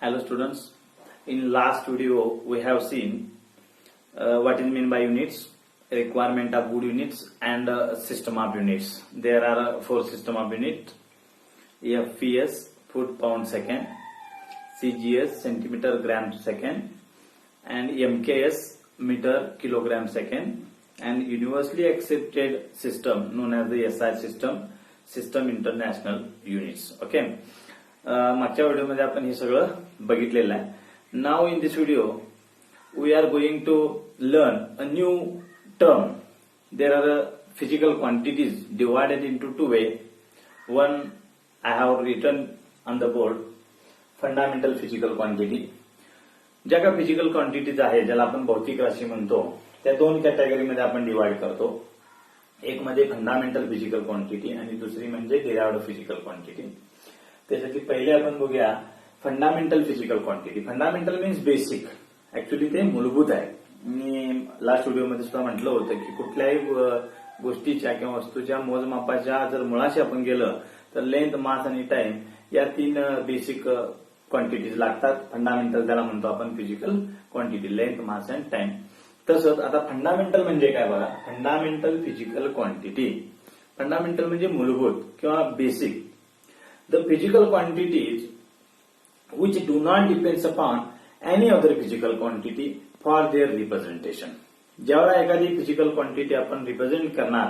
Hello students, in last video we have seen what is meant by units, requirement of good units and system of units. There are four system of unit: FPS foot pound second, CGS centimeter gram second, and MKS meter kilogram second, and universally accepted system known as the SI system international units. Okay. मागच्या व्हिडिओमध्ये आपण हे सगळं बघितलेलं आहे. Now in this video we are going to learn a new term. There are physical quantities divided into two way. One I have written on the board fundamental physical quantity. ज्या काही physical quantities आहे ज्याला आपण भौतिक राशी म्हणतो त्या दोन कॅटेगरीमध्ये आपण डिवाइड करतो. एक म्हणजे फंडामेंटल फिजिकल क्वांटिटी आणि दुसरी म्हणजे डिराइव्हड फिजिकल क्वांटिटी. त्याच्यातली पहिले आपण बघूया fundamental physical quantity. Fundamental means basic. Actually ते मूलभूत आहे. मी लास्ट व्हिडिओमध्ये सुद्धा म्हटलं होतं की कुठल्याही गोष्टीच्या किंवा वस्तूच्या मोजमापाच्या जर मुळाशी आपण गेलं तर लेंथ, मास आणि टाइम या तीन बेसिक क्वांटिटीज लागतात. फंडामेंटल त्याला म्हणतो आपण physical quantity, length, mass and time. तसंच आता फंडामेंटल म्हणजे काय बघा. फंडामेंटल फिजिकल क्वांटिटी, फंडामेंटल म्हणजे मूलभूत किंवा basic. The physical quantities which do not depend upon any other physical quantity for their representation. ज्यावेळेला एखादी फिजिकल क्वांटिटी आपण रिप्रेझेंट करणार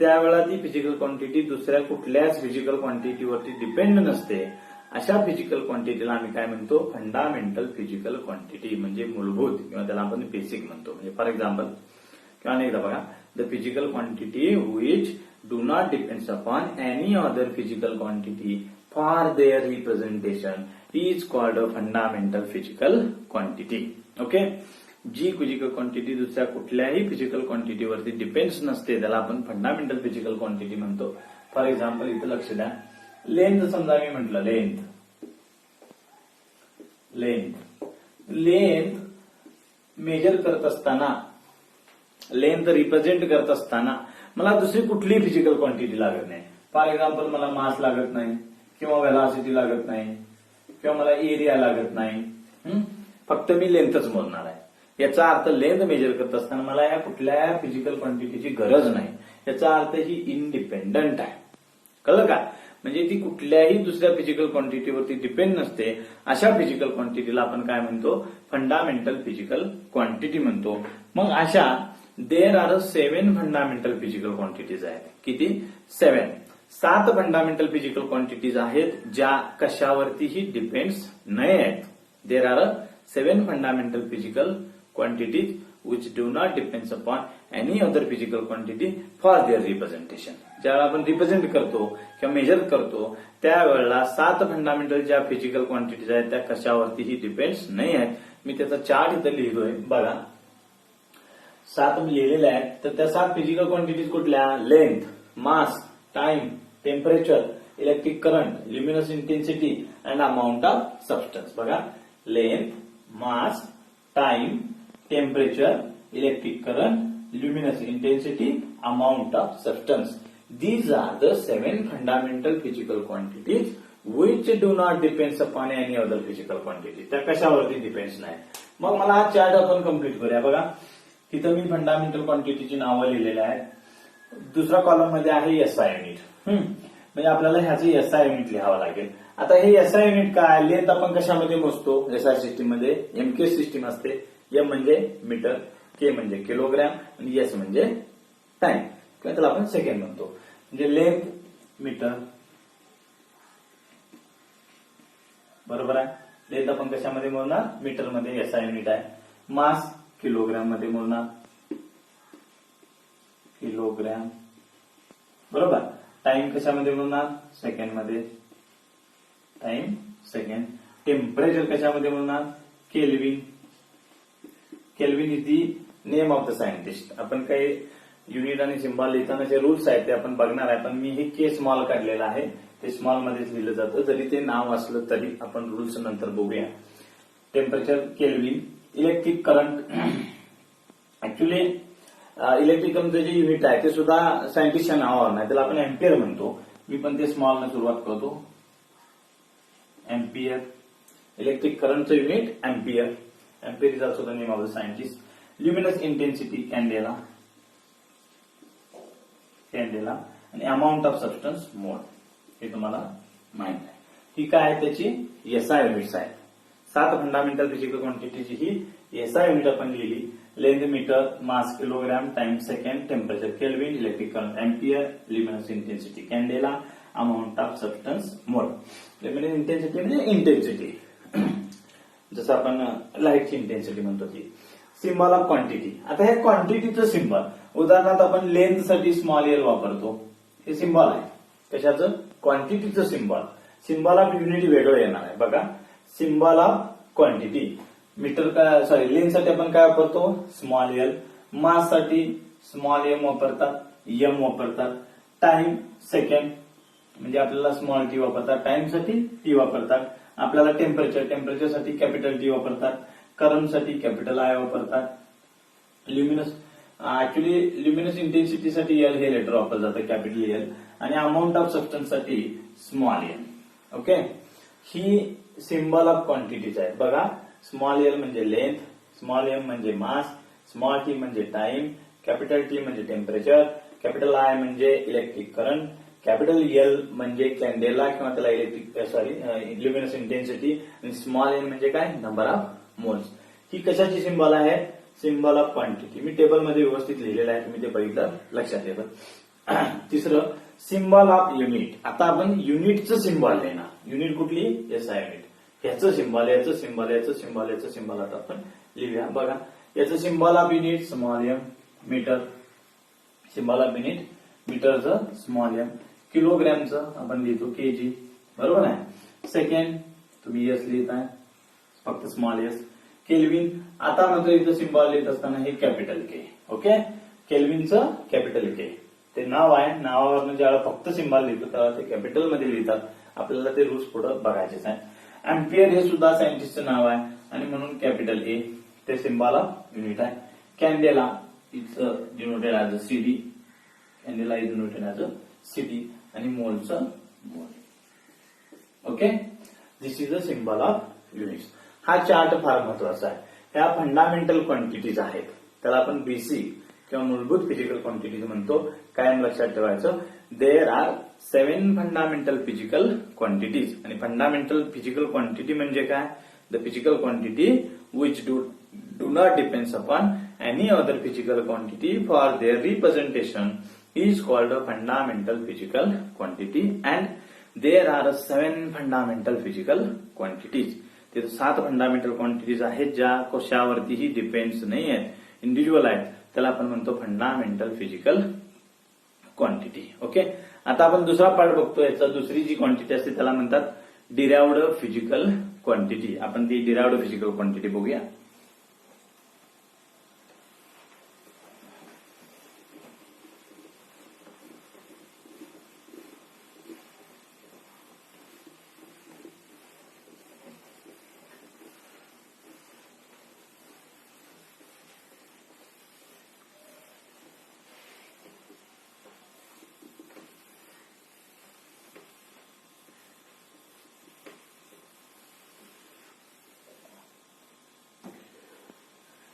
त्यावेळेला ती फिजिकल क्वांटिटी दुसऱ्या कुठल्याच फिजिकल क्वांटिटीवरती डिपेंड नसते. अशा फिजिकल क्वांटिटीला आम्ही काय म्हणतो, फंडामेंटल फिजिकल क्वांटिटी म्हणजे मूलभूत किंवा त्याला आपण बेसिक म्हणतो. म्हणजे फॉर एक्झाम्पल किंवा अनेकदा बघा, the physical quantity which do not depends upon any other physical quantity for their representation is called a fundamental physical quantity. Okay. G physical quantity दुसऱ्या कुठल्याही फिजिकल क्वांटिटी वरती डिपेंड्स नसते त्याला आपण फंडामेंटल फिजिकल क्वांटिटी म्हणतो. For example इथं लक्ष द्या. लेंथ समजा मी म्हटलं लेंथ मेजर करत असताना, लेंथ रिप्रेझेंट करत असताना मला दुसरी कुठलीही फिजिकल क्वांटिटी लागत नाही. फॉर एक्झाम्पल मला मास लागत नाही किंवा व्हेलॉसिटी लागत नाही किंवा मला एरिया लागत नाही. फक्त मी लेंथच मोजणार आहे. याचा अर्थ लेंथ मेजर करत असताना मला या कुठल्या फिजिकल क्वांटिटीची गरज नाही. याचा अर्थ ही इंडिपेंडंट आहे. कळलं का? म्हणजे ती कुठल्याही दुसऱ्या फिजिकल क्वांटिटीवरती डिपेंड नसते. अशा फिजिकल क्वांटिटीला आपण काय म्हणतो, फंडामेंटल फिजिकल क्वांटिटी म्हणतो. मग अशा there are 7 fundamental physical quantities आहेत. किती? 7 फंडामेंटल फिजिकल क्वांटिटीज आहेत ज्या कशावरतीही डिपेंड्स नाही आहेत. There are 7 fundamental physical quantities which do not depends upon any other physical quantity for their representation. ज्यावेळेला आपण रिप्रेझेंट करतो किंवा मेजर करतो त्यावेळेला 7 फंडामेंटल ज्या फिजिकल क्वांटिटीज आहेत त्या कशावरतीही डिपेंड्स नाही आहेत. मी त्याचा चार्ट इथं लिहितोय बघा. 7 मी लिहिलेले आहेत. तर त्या 7 फिजिकल क्वांटिटीज कुठल्या? Length, mass, time, temperature, electric current, luminous intensity and amount of substance. बघा, length, mass, time, temperature, electric current, luminous intensity, amount of substance. These are the 7 fundamental physical quantities which do not depends upon any other physical quantity. त्या कशावरती depends नाही. मग मला हा chart आपण complete करूया. बघा, तिथं मी फंडामेंटल क्वांटिटीची नावं लिहिलेली आहेत. दुसऱ्या कॉलम मध्ये आहे एसआय युनिट. म्हणजे आपल्याला ह्याचं एसआय युनिट लिहावं लागेल. आता हे एसआय युनिट काय? लेंथ आपण कशामध्ये मोजतो? एसआय सिस्टीम मध्ये एमके सिस्टीम असते. एम म्हणजे मीटर, के म्हणजे किलोग्रॅम आणि एस म्हणजे टाइम किंवा त्याला आपण सेकंड म्हणतो. म्हणजे लेंथ मीटर, बरोबर आहे. लेंथ आपण कशामध्ये मोजणार? मीटर मध्ये एसआय युनिट आहे. मास किलोग्रॅम मध्ये मोजणार, किलोग्रॅम, बरोबर. टाइम कशामध्ये मोजणार? सेकंड मध्ये, टाइम सेकंड. टेम्परेचर कशामध्ये मोजणार? Kelvin. Kelvin is the name of the scientist. आपण काही युनिट आणि सिम्बॉल लिहिताना जे रूल्स आहेत ते आपण बघणार आहे. पण मी हे के स्मॉल काढलेलं आहे. ते स्मॉल मध्येच लिहिलं जातं. जरी ते नाव असलं तरी आपण रूल्स नंतर बघूया. Temperature kelvin. Electric current, actually electric करंटचं जे युनिट आहे ते सुद्धा सायंटिस्टच्या नावावर नाही, त्याला आपण एम्पियर म्हणतो. मी पण ते स्मॉल न सुरुवात करतो. एम्पियर. इलेक्ट्रिक करंटचं unit ampere. Ampere is also the name of the scientist. Luminous intensity candela आणि अमाऊंट ऑफ सबस्टन्स मोल हे तुम्हाला माहित आहे. ही काय आहे त्याची एसआय युनिट्स आहेत. 7 फंडामेंटल फिजिकल क्वांटिटीची ही एसआय युनिट आपण लिहिली. Length metre, mass kilogram, time second, temperature kelvin, electric current ampere, luminous intensity candela, amount of substance mole. Luminous intensity म्हणजे इंटेन्सिटी, जसं आपण लाईटची इंटेन्सिटी म्हणतो ती. Symbol of quantity. आता हे क्वांटिटीचं सिम्बॉल, उदाहरणार्थ आपण लेंथ साठी स्मॉल एल वापरतो. हे सिम्बॉल आहे कशाचं? क्वांटिटीचं सिम्बॉल. सिम्बॉल ऑफ युनिट वेगळं येणार आहे बघा. सिम्बॉल ऑफ क्वांटिटी मीटर काय सॉरी लेंथ साठी आपण काय वापरतो? Small L. मास साठी स्मॉल एम वापरतात, एम वापरतात. टाइम सेकंड म्हणजे आपल्याला स्मॉल टी वापरतात. टाइम साठी टी वापरतात. आपल्याला टेम्परेचर साठी कॅपिटल टी वापरतात. करंट साठी कॅपिटल आय वापरतात. ल्युमिनस इंटेन्सिटी साठी एल हे लेटर वापरलं जातं कॅपिटल एल. आणि अमाऊंट ऑफ सबस्टन्स साठी small L. Okay, he symbol of quantities आहेत बघा. स्मॉल एल म्हणजे लेंथ, स्मॉल एम म्हणजे मास, स्मॉल टी म्हणजे टाइम, कॅपिटल टी म्हणजे टेम्परेचर, कॅपिटल आय म्हणजे इलेक्ट्रिक करंट, कॅपिटल एल म्हणजे कॅन्डेला किंवा त्याला इलेक्ट्रिक ल्युमिनस इंटेन्सिटी, आणि स्मॉल एन म्हणजे काय? Number of moles. ही कशाची सिम्बॉल आहे? Symbol of quantity. मी टेबलमध्ये व्यवस्थित लिहिलेलं आहे, तुम्ही ते बघितलं लक्षात येतं. तिसरं सिम्बॉल ऑफ युनिट. आता आपण युनिटचं सिम्बॉल लिहिणार. युनिट कुठली? SI unit. याचं सिम्बॉल, याचं सिम्बॉल, याचं सिम्बॉल, याचं सिम्बॉल आता आपण लिहूया बघा. याचं symbol of unit small M. Metre, symbol of unit मीटरचं स्मॉल एम. किलोग्रॅमचं आपण लिहितो केजी, बरोबर आहे. सेकंड तुम्ही एस लिहित आहे, फक्त स्मॉल एस. केल्विन, आता मात्र इथं सिम्बॉल लिहित असताना हे कॅपिटल के. ओके, केल्विनचं कॅपिटल के ते नाव आहे. नावावरनं ज्यावेळेला फक्त सिम्बॉल लिहितो त्याला ते कॅपिटल मध्ये लिहितात. आपल्याला ते रूल्स पुढे बघायचेच आहे. अँपियर हे सुद्धा सायंटिस्टचं नाव आहे आणि म्हणून कॅपिटल ए ते सिम्बॉल ऑफ युनिट आहे. Candela is denoted as a CD. Candela is denoted as a CD. आणि मोलचं mole. Okay, this is a symbol of units. हा चार्ट फार महत्वाचा आहे. ह्या फंडामेंटल क्वांटिटीज आहेत, त्याला आपण बेसिक किंवा मूलभूत फिजिकल क्वांटिटीज म्हणतो. कायम लक्षात ठेवायचं. There are 7 fundamental physical quantities. आणि फंडामेंटल फिजिकल क्वांटिटी म्हणजे काय? The physical quantity which do not depends upon any other physical quantity for their representation is called a fundamental physical quantity, and there are 7 fundamental physical quantities. ते 7 fundamental quantities आहेत ज्या कशावरतीही depends नाही आहेत, individual आहेत. त्याला आपण म्हणतो fundamental physical quantity. Okay, आता आपण दुसरा पार्ट बघतो. याचा दुसरी जी क्वांटिटी असते त्याला म्हणतात डिराइव्हड फिजिकल क्वांटिटी. आपण ती डिराइव्हड फिजिकल क्वांटिटी बघूया.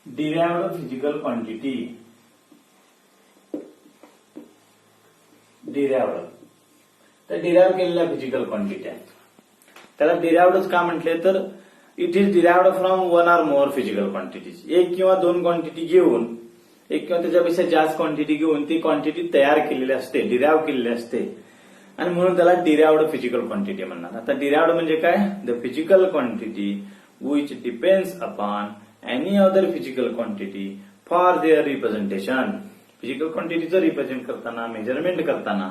Derived physical quantity. डिराइव्हड तर डिराइव्ह केलेल्या फिजिकल क्वांटिटी आहेत. त्याला डिराइव्हडच का म्हटले तर it is derived from 1 or more physical quantities. 1 किंवा 2 क्वांटिटी घेऊन, 1 किंवा त्याच्यापेक्षा जास्त क्वांटिटी घेऊन ती क्वांटिटी तयार केलेली असते, डिराइव्ह केलेली असते, आणि म्हणून त्याला डिराइव्हड फिजिकल क्वांटिटी म्हणणार. आता डिराइव्हड म्हणजे काय? The physical quantity which depends upon any other physical quantity for their representation. Physical क्वांटिटीचं रिप्रेझेंट करताना, मेजरमेंट करताना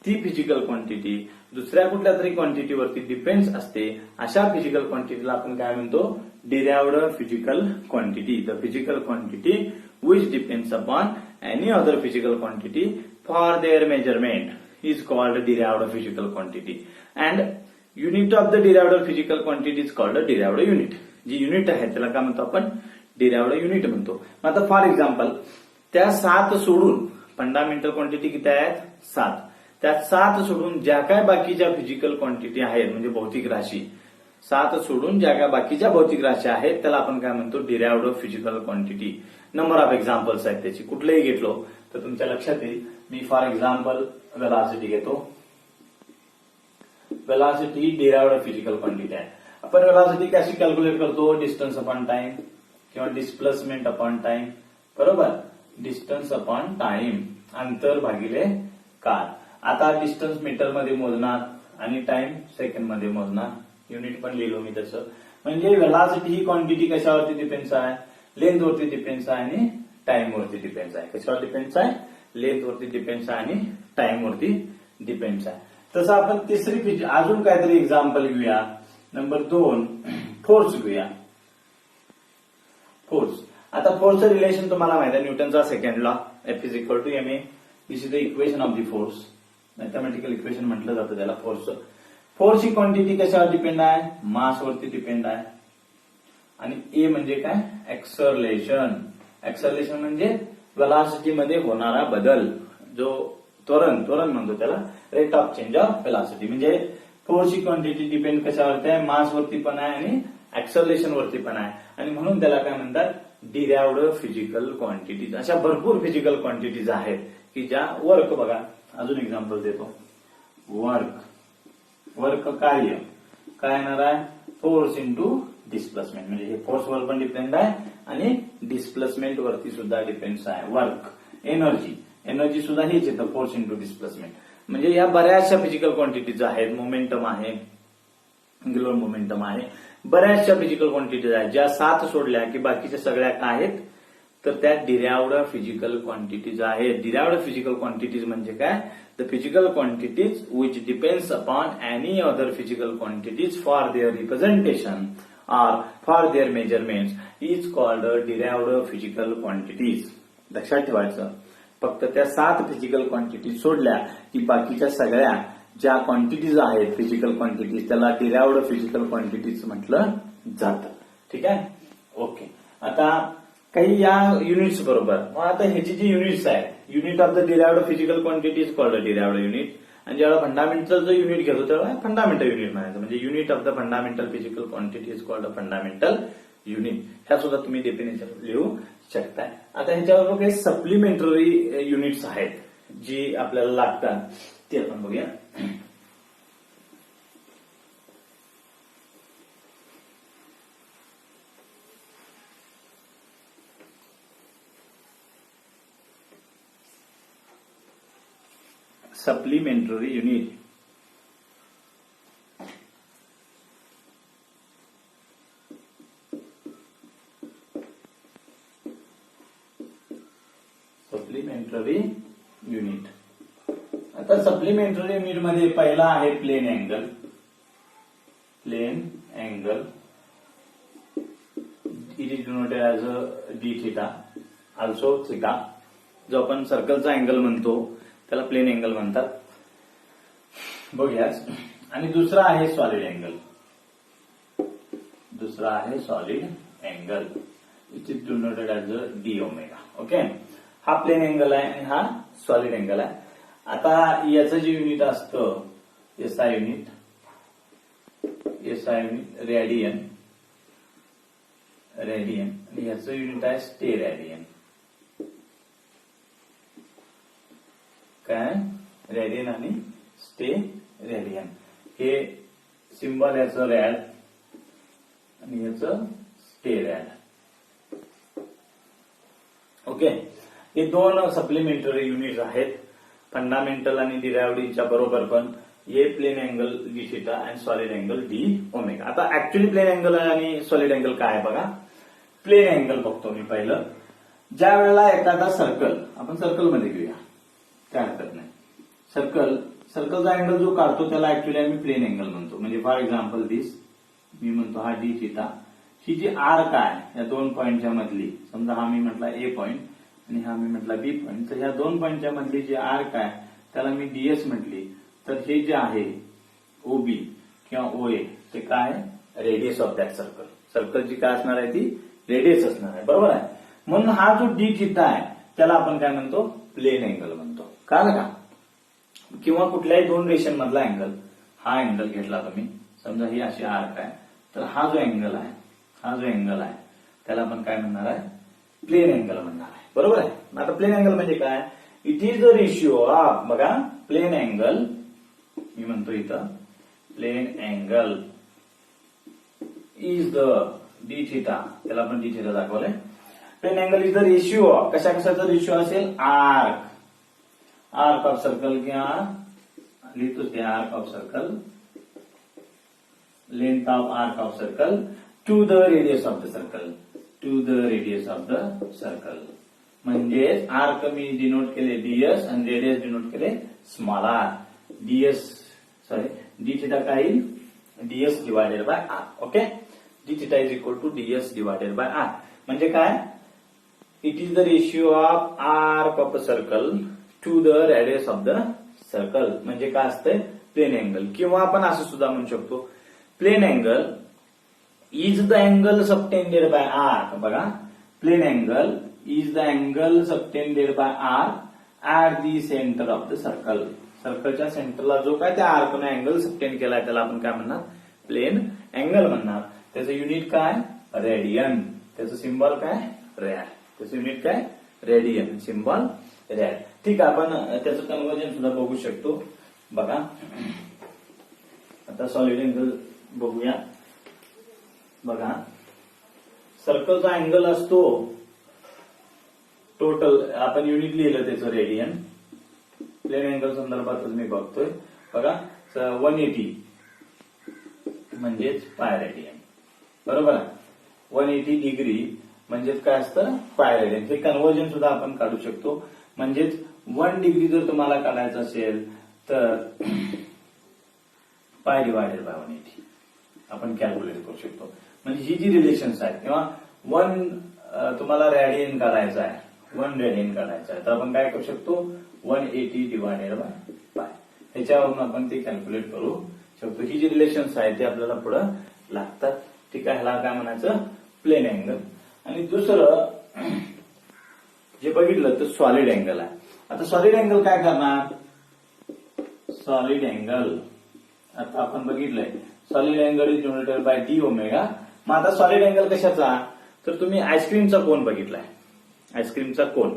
ती फिजिकल क्वांटिटी दुसऱ्या कुठल्या तरी क्वांटिटीवरती डिपेंड्स असते. अशा फिजिकल क्वांटिटीला आपण काय म्हणतो? Derived physical quantity. The physical quantity which depends upon any other physical quantity for their measurement is called derived physical quantity. And unit of the derived physical quantity is called derived unit. जी unit आहे त्याला काय म्हणतो आपण? Derived unit म्हणतो. आता for example त्या 7 सोडून फंडामेंटल क्वांटिटी किती आहेत? 7. त्या 7 सोडून ज्या काय बाकीच्या फिजिकल क्वांटिटी आहेत म्हणजे भौतिक राशी सात सोडून ज्या काय बाकीच्या भौतिक राशी आहेत त्याला आपण काय म्हणतो derived physical quantity. Number of examples आहेत त्याची, कुठलेही घेतलो तर तुमच्या लक्षात येईल. मी फॉर एक्झाम्पल वेलॉसिटी घेतो. वेलॉसिटी डिराइव्हड फिजिकल क्वांटिटी आहे. आपण वेलॉसिटी कशी कॅल्क्युलेट करतो, डिस्टन्स अपॉन टाइम किंवा डिस्प्लेसमेंट अपॉन टाइम, बरोबर. डिस्टन्स अपॉन टाइम, अंतर भागिले काळ. आता डिस्टन्स मीटर मध्ये मोजणार आणि टाइम सेकंड मध्ये मोजणार. युनिट पण लिहिलो मी तसं. म्हणजे वेलॉसिटी ही क्वांटिटी कशावरती डिपेंड्स आहे, लेंथ वरती डिपेंड्स आहे आणि टाइम वरती डिपेंड्स आहे. कशावर डिपेंड्स आहे, लेंथ वरती डिपेंड्स आहे आणि टाइम वरती डिपेंड्स आहे. तसं आपण तिसरी अजून काहीतरी एक्झाम्पल घेऊया. नंबर 2 फोर्स घेऊया. फोर्स. आता फोर्सचं रिलेशन तुम्हाला माहिती आहे, न्यूटनचा second law, F is equal to ma. This is the equation of the force. Mathematical equation म्हटलं जातं त्याला फोर्स. फोर्स ही क्वांटिटी कशावर डिपेंड आहे, मास वरती डिपेंड आहे. आणि ए म्हणजे काय, एक्सलरेशन. एक्सलरेशन म्हणजे वेलॉसिटी मध्ये होणारा बदल, जो त्वरण म्हणतो त्याला, rate of change of velocity. म्हणजे फोर्स ही क्वांटिटी डिपेंड कशावरती आहे, मास वरती पण आहे आणि एक्सलरेशन वरती पण आहे. आणि म्हणून त्याला काय म्हणतात, डिराइव्हड फिजिकल क्वांटिटीज. अशा भरपूर फिजिकल क्वांटिटीज आहेत की ज्या वर्क, बघा अजून एक्झाम्पल देतो. वर्क कार्य काय येणार आहे, फोर्स इंटू डिस्प्लेसमेंट. म्हणजे हे फोर्स वर पण डिपेंड आहे आणि डिस्प्लेसमेंट वरती सुद्धा डिपेंड्स आहे. वर्क, एनर्जी सुद्धा हेच येतं, फोर्स इंटू डिस्प्लेसमेंट. म्हणजे या बऱ्याचशा फिजिकल क्वांटिटीज आहेत. मोमेंटम आहे, अँग्युलर मोमेंटम आहे, बऱ्याचशा फिजिकल क्वांटिटीज आहेत. ज्या 7 सोडल्या की बाकीच्या सगळ्या काय आहेत, तर त्या डिराइव्हड फिजिकल क्वांटिटीज आहेत. डिराइव्हड फिजिकल क्वांटिटीज म्हणजे काय, the physical quantities which depends upon any other physical quantities for their representation or for their measurements is called derived physical quantities. लक्षात ठेवायचं, फक्त त्या 7 फिजिकल क्वांटिटीज सोडल्या की बाकीच्या सगळ्या ज्या क्वांटिटीज आहेत फिजिकल क्वांटिटीज त्याला डिराइव्ड फिजिकल क्वांटिटीज म्हटलं जातं. ठीक आहे, ओके. आता काही या युनिट्स बरोबर, मग आता ह्याची जी युनिट्स आहेत, unit of the derived physical quantities called derived unit. आणि ज्यावेळेला फंडामेंटल जो युनिट घेतो त्यावेळेला फंडामेंटल युनिट म्हणायचं. म्हणजे unit of the fundamental physical quantity is called fundamental unit. ह्या सुद्धा तुम्ही डेफिनेशन लिहू शकताय. आता ह्याच्याबरोबर काही सप्लिमेंटरी युनिट्स आहेत जी आपल्याला लागतात, ते आपण बघूया. supplementary unit. Supplementary unit. आता सप्लिमेंटरी युनिट मध्ये पहिला आहे plane angle. It is denoted as a D theta, also theta. जो आपण सर्कलचा अँगल म्हणतो त्याला प्लेन अँगल म्हणतात, बघूयाच. आणि दुसरा आहे solid angle. It is denoted as a D omega. Okay, हा प्लेन अँगल आहे आणि हा सॉलिड अँगल आहे. आता याचं जे युनिट असतं एसआय युनिट, रेडियन. आणि याचं युनिट आहे स्टे रेडियन. काय, रेडियन आणि स्टे रेडियन. हे सिंबल याचं रॅड आणि याचं स्टे रॅड. ओके, हे 2 सप्लिमेंटरी युनिट्स आहेत, फंडामेंटल आणि डिराइव्हडच्या बरोबर. पण हे प्लेन अँगल डी थिटा आणि सॉलिड अँगल डी ओमेगा. आता ऍक्च्युअली प्लेन अँगल आणि सॉलिड अँगल काय आहे बघा. प्लेन अँगल बघतो मी पहिलं. ज्या वेळेला एखादा सर्कल, आपण सर्कलमध्ये घेऊया, काय हरकत नाही. सर्कलचा अँगल जो काढतो त्याला ऍक्च्युअली आम्ही प्लेन अँगल म्हणतो. म्हणजे फॉर एक्झाम्पल दिस, मी म्हणतो हा डी थिटा. ही जी आर्क आहे या 2 पॉईंटच्या मधली, समजा हा मी म्हटला ए पॉईंट आणि हा मी म्हटला बी पॉईंट, तर ह्या 2 पॉईंटच्या मधली जी आर्क आहे त्याला मी डीएस म्हटली. तर हे जे आहे ओबी किंवा ओए ते काय आहे, रेडियस ऑफ दॅट सर्कल. सर्कलची काय असणार आहे, ती रेडियस असणार आहे, बरोबर आहे. म्हणून हा जो डी थिटा आहे त्याला आपण काय म्हणतो, प्लेन अँगल म्हणतो. कळलं का. किंवा कुठल्याही 2 रेषांमधला अँगल, हा अँगल घेतला तुम्ही, समजा ही अशी आर्क आहे तर हा जो अँगल आहे त्याला आपण काय म्हणणार आहे, प्लेन अँगल म्हणणार आहे. बरोबर आहे. आता प्लेन अँगल म्हणजे काय, it is the ratio of, बघा प्लेन अँगल मी म्हणतो इथं, plane angle is the D theta, त्याला आपण डी थिटा दाखवलंय. Plane angle is the ratio of, कशाचा रेशिओ असेल, आर्क ऑफ सर्कल किंवा लिहितो ते arc of circle, length of arc of circle to the radius of the circle, to the radius of the circle. म्हणजे arc मी denote केले DS आणि radius denote केले स्मॉल आर. डी थिटा काय येईल, DS divided by R. Okay, D theta is equal to DS divided by R. म्हणजे काय, it is the ratio of arc of a circle to the radius of the circle. म्हणजे काय असतंय, plain angle. किंवा आपण असं सुद्धा म्हणू शकतो, plane angle is the angle subtended by arc. बघा, plane angle is the angle subtended by arc at the centre of the circle. सर्कलच्या सेंटरला जो काय त्या आर्कने अँगल सबटेंड केलाय त्याला आपण काय म्हणणार, प्लेन अँगल म्हणणार. त्याचं युनिट काय, रेडियन. त्याचं सिम्बॉल काय, रॅड. त्याचं युनिट काय, रेडियन, सिम्बॉल रॅड. ठीक आहे, आपण त्याचं कन्वर्जन सुद्धा बघू शकतो. बघा आता सॉलिड अँगल बघूया. बघा, सर्कलचा अँगल असतो टोटल, आपण युनिट लिहिलं त्याचं रेडियन. प्लेन अँगल संदर्भातच मी बघतोय. बघा 180 म्हणजेच पाय रेडियन. बरोबर आहे. 180 डिग्री म्हणजेच काय असतं, पाय रेडियन. हे कन्वर्जन सुद्धा आपण काढू शकतो. म्हणजेच 1 डिग्री जर तुम्हाला काढायचं असेल तर पाय डिवायडेड बाय 180 आपण कॅल्क्युलेट करू शकतो. म्हणजे ही जी रिलेशन्स आहेत, किंवा 1 तुम्हाला रेडियन काढायचं आहे, 1 रेडियन काढायचं आहे, तर आपण काय करू शकतो, 180 डिवायडेड बाय पाय. त्याच्यावरून आपण ते कॅल्क्युलेट करू शकतो. ही जी रिलेशन्स आहेत ते आपल्याला पुढे लागतात. ठीक आहे, ह्याला काय म्हणायचं, प्लेन अँगल. आणि दुसरं जे बघितलं तर सॉलिड अँगल आहे. आता सॉलिड अँगल काय करणार, सॉलिड अँगल आता आपण बघितलंय, solid angle is denoted by D omega. मग आता सॉलिड अँगल कशाचा, तर तुम्ही आईस्क्रीमचा कोन बघितलाय, आईस्क्रीमचा कोन.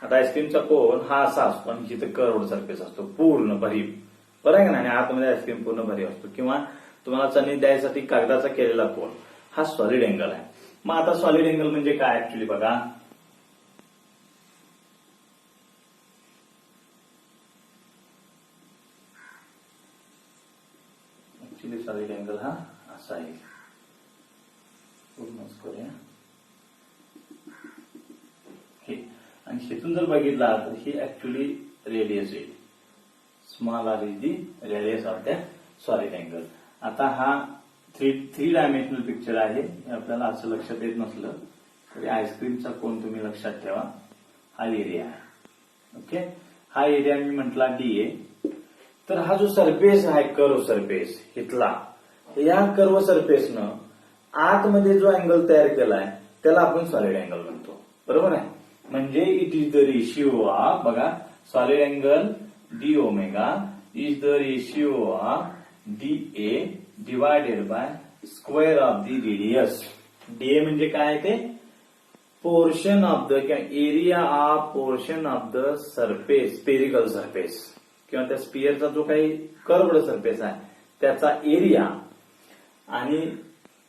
आता आईस्क्रीमचा कोन हा असा असतो आणि जिथे कर्व्ड सरफेस असतो, पूर्ण भरीव. बरं आहे का नाही, आतमध्ये आईस्क्रीम पूर्ण भरीव असतो. किंवा तुम्हाला चणी द्यायसाठी कागदाचा केलेला कोन, हा सॉलिड अँगल आहे. मग आता सॉलिड अँगल म्हणजे काय ऍक्च्युली बघा, ऍक्च्युली सॉलिड अँगल हा असा आहे. पूर्णच करूया हे. आणि शेतून जर बघितला तर ही ऍक्च्युली रेडियस येईल. Small R is the radius of the solid angle. आता हा थ्री डायमेन्शनल पिक्चर आहे. हे आपल्याला असं लक्षात येत नसलं तरी आईस्क्रीमचा कोन तुम्ही लक्षात ठेवा, हा एरिया आहे. ओके, हा एरिया मी म्हटला डी ए. तर हा जो सरफेस आहे, कर्व सरफेस इथला, या कर्व सरफेसनं आतमध्ये जो अँगल तयार केलाय त्याला आपण सॉलिड अँगल म्हणतो. बरोबर आहे. म्हणजे it is the ratio of, बघा, solid angle D omega is the ratio of D A divided by square of the radius. D A म्हणजे काय ते, पोर्शन ऑफ द किंवा area of portion of the surface, spherical surface किंवा त्या स्पिअरचा जो काही curved surface आहे त्याचा एरिया आणि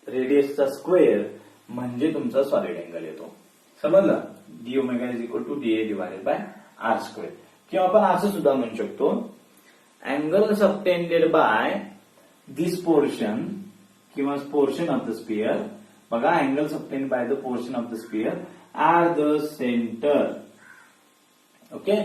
रेडियसचा स्क्वेअर म्हणजे तुमचा सॉलिड अँगल येतो. समजलं, d omega is equal to d A divided by r square. किंवा आपण असं सुद्धा म्हणू शकतो, angle subtended by this portion किंवा पोर्शन ऑफ द स्पिअर. बघा, angle subtend by the portion of the sphere are the center. Okay,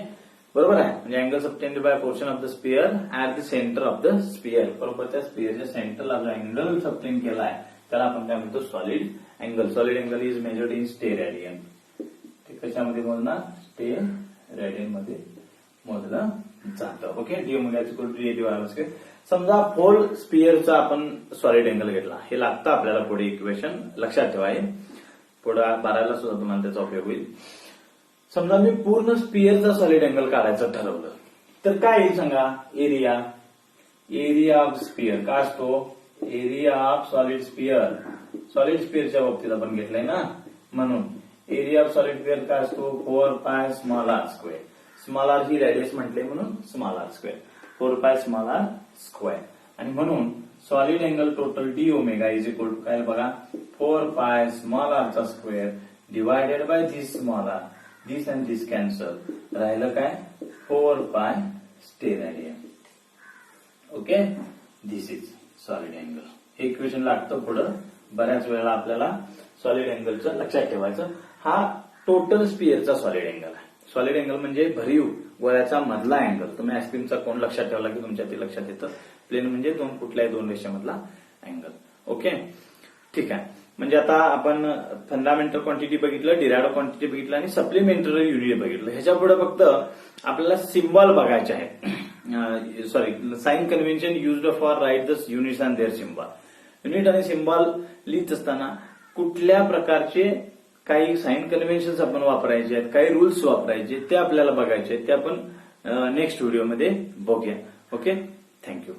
बरोबर आहे. म्हणजे angle subtended by portion of the sphere at the center of the sphere. बरोबर, त्या स्पिअरच्या सेंटरला जो angle subtend केलाय त्याला आपण काय म्हणतो, solid angle. Solid angle is measured in steradian. ते कशामध्ये मोजणार, स्टे रेडियन मध्ये मोजलं जातं. Okay, d omega is equal to d A divided by square. समजा होल स्पिअरचा आपण सॉलिड अँगल घेतला, हे लागतं आपल्याला पुढे इक्वेशन, लक्षात ठेवा. हे पुढे 12ला सुद्धा तुम्हाला त्याचा उपयोग होईल. समजा मी पूर्ण स्पिअरचा सॉलिड अँगल काढायचं ठरवलं तर काय येईल सांगा, एरिया. एरिया ऑफ स्पिअर काय असतो, एरिया ऑफ सॉलिड स्पिअरच्या बाबतीत आपण घेतलंय ना, म्हणून एरिया ऑफ सॉलिड स्पिअर काय असतो 4π small R square. Small R ही रेडियस म्हटले म्हणून small R square, 4π small R square. आणि म्हणून solid angle total D omega is equal to काय बघा 4π स्मॉल आरचा square divided by this small R. This and this cancel, राहिलं काय 4π steradian. Okay, this is solid angle. हे equation लागतं पुढं बऱ्याच वेळेला आपल्याला सॉलिड अँगलचं लक्षात ठेवायचं. हा टोटल स्पिअरचा सॉलिड अँगल आहे. सॉलिड अँगल म्हणजे भरीव गोळ्याचा मधला अँगल. तुम्ही आईस्क्रीमचा कोण लक्षात ठेवला की तुमच्या ते लक्षात येतं. प्लेन म्हणजे कुठल्याही दोन रेषेमधला अँगल. ओके, ठीक आहे. म्हणजे आता आपण फंडामेंटल क्वांटिटी बघितलं, डिरायव्ड क्वांटिटी बघितलं आणि सप्लिमेंटरी युनिट बघितलं. ह्याच्या पुढे फक्त आपल्याला सिम्बॉल बघायचे आहे. Sign convention used for write the units and their symbol. Unit आणि सिम्बॉल लिहित असताना कुठल्या प्रकारचे काही साइन कन्व्हेन्शन आपण वापरायचे आहेत, काही रूल्स वापरायचे ते आपल्याला बघायचे आहेत. ते आपण नेक्स्ट व्हिडिओमध्ये बघूया. Okay, thank you.